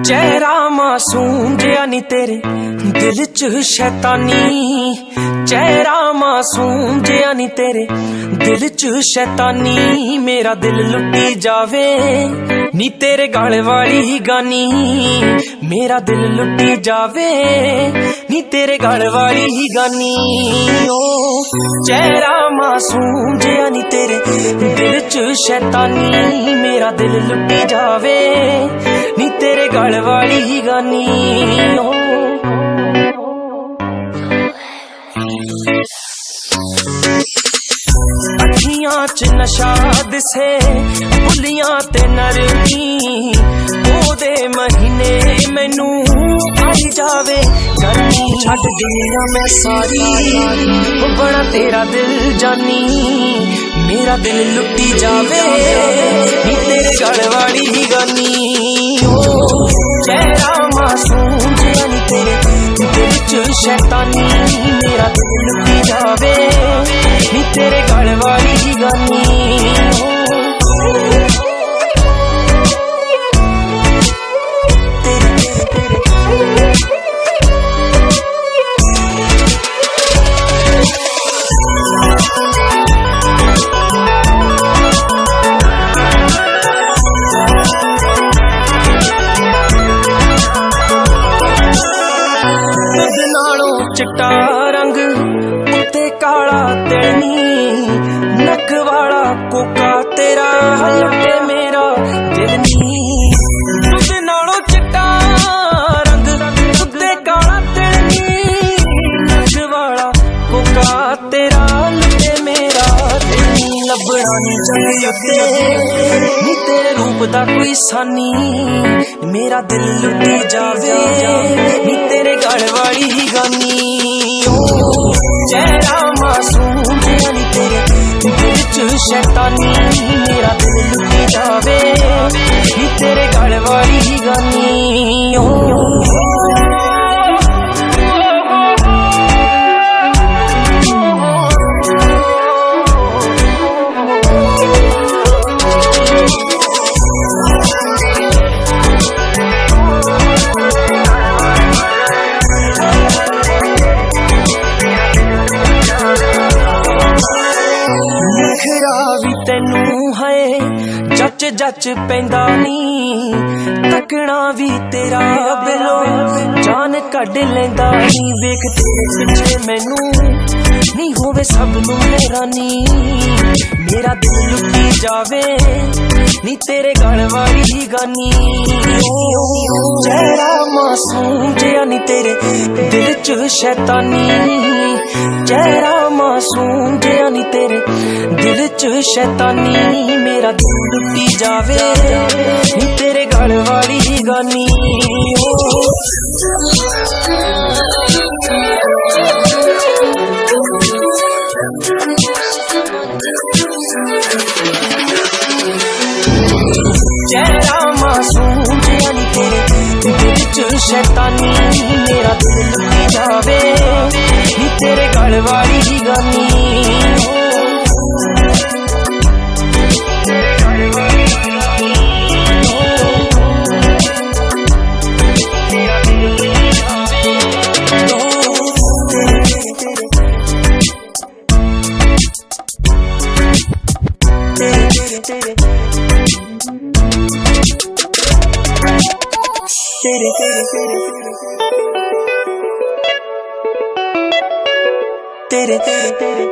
चेहरा मासूम जिया नी तेरे दिल च शैतानी, चेहरा मासूम जिया नी तेरे दिल च शैतानी। मेरा दिल लुटी जावे नी तेरे गल वाली गानी, मेरा दिल लुटी जावे नी तेरे गल वाली गानी। ओ चेहरा मासूम जिया नी तेरे दिल च शैतानी, मेरा दिल लुटी जावे नी तेरे गल वाली गानी। ओ अखियां च नशा दिसे बुलियां ते नरमी, ओदे महीने मैनू आई जावे गर्मी। छड्ड दिया मैं सारी ओ बड़ा तेरा दिल जानी, मेरा दिल लुटी जावे नी तेरे गल वाली गानी। ओ चेहरा मासूम जिया नी तेरे दिल च शैतानी, मेरा दिल लुटी जावे नी तेरे गल वाली गानी। चिट्टा रंग उत्ते काला तेनी, नक वाला कोका तेरा लुटे मेरा दिल नी। दुध नालों चिट्टा रंग उत्ते काला तेनी, नक वाला कोका तेरा लुटे मेरा दिल नी। लभना नी चंगे उत्ते नी तेरे रूप दा कोई सानी, मेरा दिल लुटी जावे नी तेरे गल वाली गानी। चेहरा मासूम जिया नी तेरे दिल च शैतानी, मेरा दिल लुटी जावे नी तेरे गल वाली गानी। नखरा भी तेनू है जच जच पैंदा नी, तकना भी तेरा बिलो जान कढ लैंदा नी। वेख तेरे पिछे मैनू नी होवे सब नू हैरानी, मेरा दिल लुटी जावे नी तेरे गल वाली गानी। चेहरा मासूम जिया नी तेरे दिल च शैतानी, चेहरा मासूम जिया नी तेरे दिल च शैतानी। मेरा दिल लुटी जावे नी तेरे गल वाली गानी। चेहरा मासूम जिया नी तेरे दिल च शैतानी, मेरा दिल लुटी जावे नी तेरे गल वाली गानी। तेरे